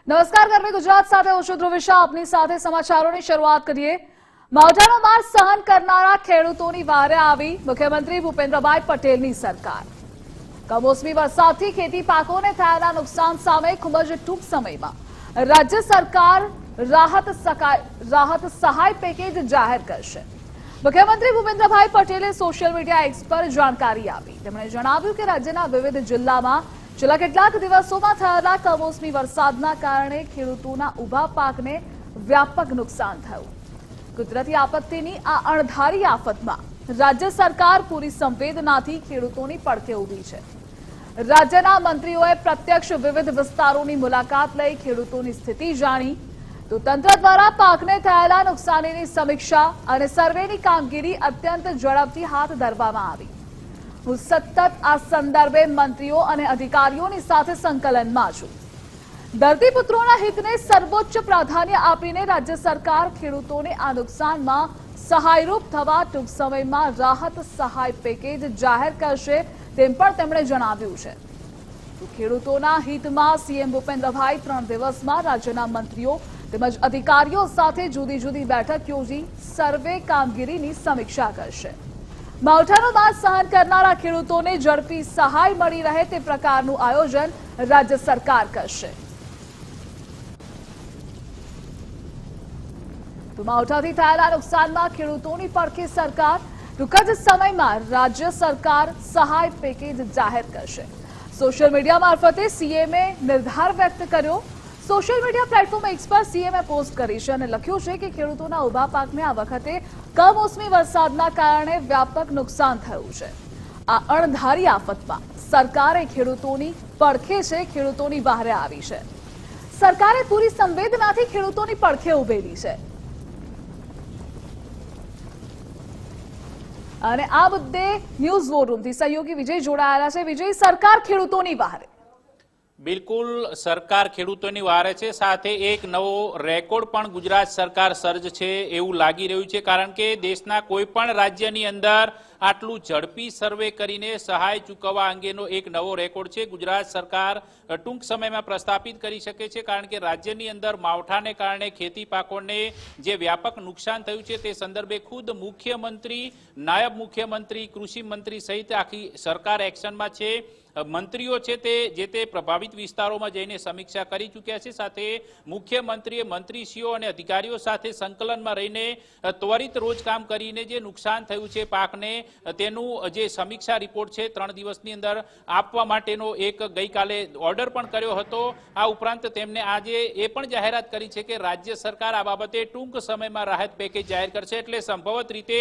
નમસ્કાર ગરવી ગુજરાત સાથે હું છું ધ્રુવિશા આપની સાથે સમાચારોની શરૂઆત કરીએ। માવઠાનો માર સહન કરનારા ખેડૂતોની વારે આવી મુખ્યમંત્રી ભૂપેન્દ્રભાઈ પટેલની સરકાર। કમોસમી વરસાદથી ખેતી પાકોને થયેલા નુકસાન સામે ખૂબ જ ટૂંક સમયમાં રાજ્ય સરકાર રાહત સહાય પેકેજ જાહેર કરશે। મુખ્યમંત્રી ભૂપેન્દ્રભાઈ પટેલે સોશિયલ મીડિયા એક્સ પર જાણકારી આપી। તેમણે જણાવ્યું કે રાજ્યના વિવિધ જિલ્લામાં છેલ્લા કેટલાક દિવસોમાં થયેલા કમોસમી વરસાદના કારણે ખેડૂતોના ઊભા પાકને વ્યાપક નુકસાન થયું। કુદરતી આપત્તિની આ અણધારી આફતમાં રાજ્ય સરકાર પૂરી સંવેદનાથી ખેડૂતોની પડખે ઊભી છે। રાજ્યના મંત્રીઓએ પ્રત્યક્ષ વિવિધ વિસ્તારોની મુલાકાત લઈ ખેડૂતોની સ્થિતિ જાણી તો તંત્ર દ્વારા પાકને થયેલા નુકસાનીની સમીક્ષા અને સર્વેની કામગીરી અત્યંત ઝડપથી હાથ ધરવામાં આવી। હું સતત આ સંદર્ભે મંત્રીઓ અને અધિકારીઓની સાથે સંકલનમાં છું। ધરતીપુત્રોના હિતને સર્વોચ્ચ પ્રાધાન્ય આપીને રાજ્ય સરકાર ખેડૂતોને આ નુકસાનમાં સહાયરૂપ થવા ટૂંક સમયમાં રાહત સહાય પેકેજ જાહેર કરશે તેમ પણ તેમણે જણાવ્યું છે। ખેડૂતોના હિતમાં સીએમ ભૂપેન્દ્રભાઈ 3 દિવસમાં રાજ્યના મંત્રીઓ તેમજ અધિકારીઓ સાથે જુદી જુદી બેઠક યોજી સર્વે કામગીરીની સમીક્ષા કરશે। માવઠાનો માર સહન કરનારા ખેડૂતોને ઝડપી સહાય મળી રહે તે પ્રકારનું આયોજન રાજ્ય સરકાર કરશે। તો માવઠાથી થયેલા નુકસાનમાં ખેડૂતોની પડખે સરકાર ટૂંક જ સમયમાં રાજ્ય સરકાર સહાય પેકેજ જાહેર કરશે। સોશિયલ મીડિયા મારફતે સીએમએ નિર્ધાર વ્યક્ત કર્યો। સોશિયલ મીડિયા પ્લેટફોર્મ એક્સ પર સીએમએ પોસ્ટ કરી છે અને લખ્યું છે કે ખેડૂતોના ઊભા પાકને આ વખતે કમોસમી વરસાદના કારણે વ્યાપક નુકસાન થયું છે। આ અણધારી આફતમાં સરકારે ખેડૂતોની પડખે છે, ખેડૂતોની બહારે આવી છે। સરકારે પૂરી સંવેદનાથી ખેડૂતોની પડખે ઉભેલી છે અને આ મુદ્દે ન્યૂઝ વોર રૂમથી સહયોગી વિજય જોડાયેલા છે। વિજય, સરકાર ખેડૂતોની બહારે। બિલકુલ, સરકાર ખેડૂતોની વારે છે, સાથે એક નવો રેકોર્ડ પણ ગુજરાત સરકાર સર્જ છે એવું લાગી રહ્યું છે, કારણ કે દેશના કોઈ પણ રાજ્યની અંદર આટલું ઝડપી સર્વે કરીને સહાય ચૂકવવા અંગેનો એક નવો રેકોર્ડ છે ગુજરાત સરકાર ટૂંક સમયમાં પ્રસ્થાપિત કરી શકે છે, કારણ કે રાજ્યની અંદર માવઠાને કારણે ખેતી પાકોને જે વ્યાપક નુકસાન થયું છે તે સંદર્ભે ખુદ મુખ્યમંત્રી, નાયબ મુખ્યમંત્રી, કૃષિ મંત્રી સહિત આખી સરકાર એક્શનમાં છે। મંત્રીઓ છે તે પ્રભાવિત વિસ્તારોમાં જઈને સમીક્ષા કરી ચૂક્યા છે। સાથે મુખ્યમંત્રીએ મંત્રીશ્રીઓ અને અધિકારીઓ સાથે સંકલનમાં રહીને ત્વરિત રોજ કામ કરીને જે નુકસાન થયું છે પાકને તેનું જે સમીક્ષા રિપોર્ટ છે 3 દિવસની અંદર આપવા માટેનો એક ગઈકાલે ઓર્ડર પણ કર્યો હતો। આ ઉપરાંત તેમને આજે એ પણ જાહેરાત કરી છે કે રાજ્ય સરકાર આ બાબતે ટૂંક સમયમાં રાહત પેકેજ જાહેર કરશે, એટલે સંભવત રીતે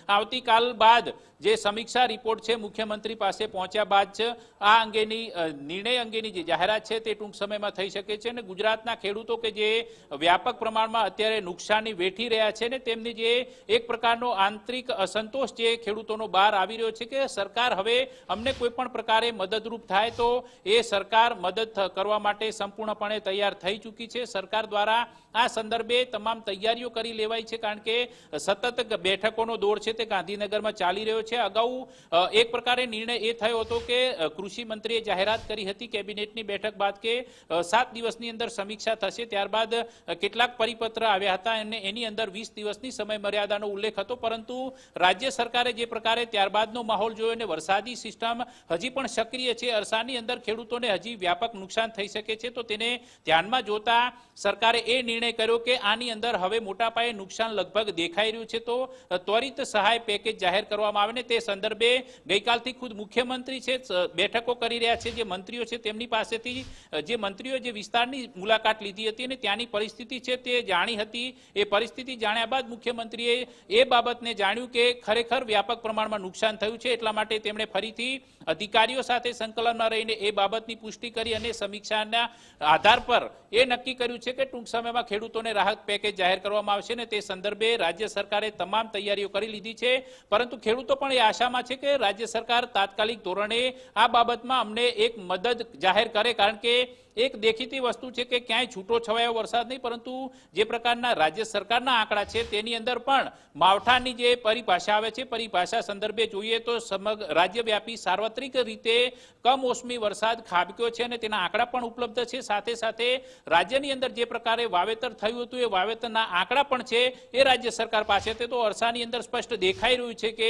આવતીકાલ બાદ જે સમીક્ષા રિપોર્ટ છે મુખ્યમંત્રી પાસે પહોંચ્યા બાદ જ આ અંગેની નિર્ણય અંગેની જે જાહેરાત છે તે ટૂંક સમયમાં થઈ શકે છે। અને ગુજરાતના ખેડૂતો કે જે વ્યાપક પ્રમાણમાં અત્યારે નુકસાની વેઠી રહ્યા છે ને તેમની જે એક પ્રકારનો આંતરિક અસંતોષ જે ખેડૂતોનો બહાર આવી રહ્યો છે કે સરકાર હવે અમને કોઈ પણ પ્રકારે મદદરૂપ થાય તો એ સરકાર મદદ કરવા માટે સંપૂર્ણપણે તૈયાર થઈ ચૂકી છે। સરકાર દ્વારા આ સંદર્ભે તમામ તૈયારીઓ કરી લેવાઈ છે, કારણ કે સતત બેઠકોનો દોર છે તે ગાંધીનગરમાં ચાલી રહ્યો છે। અગાઉ એક પ્રકારે નિર્ણય એ થયો હતો કે કૃષિ મંત્રીએ જાહેરાત કરી હતી કેબિનેટની બેઠક બાદ કે 7 દિવસની અંદર સમીક્ષા થશે, ત્યારબાદ કેટલાક પરિપત્ર આવ્યા હતા અને એની અંદર 20 દિવસની સમય મર્યાદાનો ઉલ્લેખ હતો, પરંતુ રાજ્ય સરકારે જે પ્રકારે ત્યારબાદનો માહોલ જોયો અને વરસાદી સિસ્ટમ હજી પણ સક્રિય છે, અરસાની અંદર ખેડૂતોને હજી વ્યાપક નુકસાન થઈ શકે છે, તો તેને ધ્યાનમાં જોતા સરકારે એ નિર્ણય કર્યો કે આની અંદર હવે મોટા પાયે નુકસાન લગભગ દેખાઈ રહ્યું છે, તો ત્વરિત સહાય પેકેજ જાહેર કરવામાં આવે ને તે સંદર્ભે ગઈકાલથી ખુદ મુખ્યમંત્રી છે બેઠકો કરી રહ્યા છે। જે મંત્રીઓ છે તેમની પાસેથી જે મંત્રીઓ જે વિસ્તારની મુલાકાત લીધી હતી અને ત્યાંની પરિસ્થિતિ છે તે જાણી હતી, એ પરિસ્થિતિ જાણ્યા બાદ મુખ્યમંત્રીએ એ બાબતને જાણ્યું કે ખરેખર વ્યાપક પ્રમાણમાં નુકસાન થયું છે, એટલા માટે તેમણે ફરીથી અધિકારીઓ સાથે સંકલનમાં રહીને એ બાબતની પુષ્ટિ કરી અને સમીક્ષાના આધાર પર એ નક્કી કર્યું છે કે ટૂંક સમયમાં ખેડૂતોને રાહત પેકેજ જાહેર કરવામાં આવશે ને તે સંદર્ભે રાજ્ય સરકારે તમામ તૈયારીઓ કરી લીધી છે। પરંતુ ખેડૂતો પણ એ આશામાં છે કે રાજ્ય સરકાર તાત્કાલિક ધોરણે આ બાબતમાં અમને એક મદદ જાહેર કરે, કારણ કે એક દેખીતી વસ્તુ છે કે ક્યાંય છૂટો છવાયો વરસાદ નહીં, પરંતુ જે પ્રકારના રાજ્ય સરકારના આંકડા છે તેની અંદર પણ માવઠાની જે પરિભાષા આવે છે, પરિભાષા સંદર્ભે જોઈએ તો સમગ્ર રાજ્યવ્યાપી સાર્વત્રિક રીતે કમોસમી વરસાદ ખાબક્યો છે અને તેના આંકડા પણ ઉપલબ્ધ છે. સાથે સાથે રાજ્યની અંદર જે પ્રકારે વાવેતર થયું હતું એ વાવેતરના આંકડા પણ છે એ રાજ્ય સરકાર પાસે છે. તો અરસાની અંદર સ્પષ્ટ દેખાઈ રહ્યું છે કે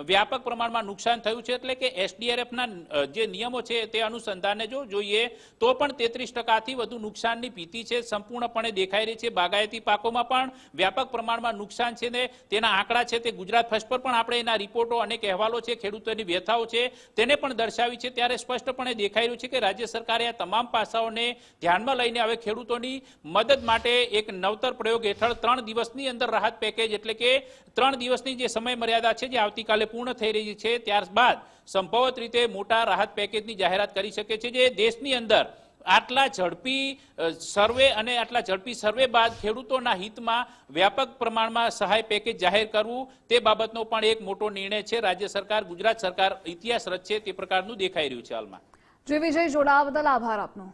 વ્યાપક પ્રમાણમાં નુકસાન થયું છે. એટલે કે એસડીઆરએફના જે નિયમો છે તે અનુસંધાને જો જોઈએ તો પણ 33% વધુ નુકસાનની ભીતિ છે સંપૂર્ણપણે દેખાઈ રહી છે. બાગાયતી પાકોમાં પણ વ્યાપક પ્રમાણમાં નુકસાન છે ને તેના આંકડા છે તે ગુજરાત ફર્સ્ટ પર પણ આપણે એના રિપોર્ટો અનેક અહેવાલો છે, ખેડૂતોની વ્યથાઓ છે તેને પણ દર્શાવી છે. ત્યારે સ્પષ્ટપણે દેખાઈ રહ્યું છે કે રાજ્ય સરકારે આ તમામ પાસાઓને ધ્યાનમાં લઈને હવે ખેડૂતોની મદદ માટે એક નવતર પ્રયોગ હેઠળ 3 દિવસની અંદર રાહત પેકેજ, એટલે કે 3 દિવસની જે સમય મર્યાદા છે જે આવતીકાલે પૂર્ણ થઈ રહી છે ત્યારબાદ સંભવત રીતે મોટા રાહત પેકેજની જાહેરાત કરી શકે છે, જે દેશની અંદર આટલા ઝડપી સર્વે અને આટલા ઝડપી સર્વે બાદ ખેડૂતોના હિતમાં વ્યાપક પ્રમાણમાં સહાય પેકેજ જાહેર કરવું તે બાબતનો પણ એક મોટો નિર્ણય છે. રાજ્ય સરકાર, ગુજરાત સરકાર ઇતિહાસ રચશે તે પ્રકારનું દેખાઈ રહ્યું છે હાલમાં. જે વિજય જોડાવા બદલ આભાર આપનો.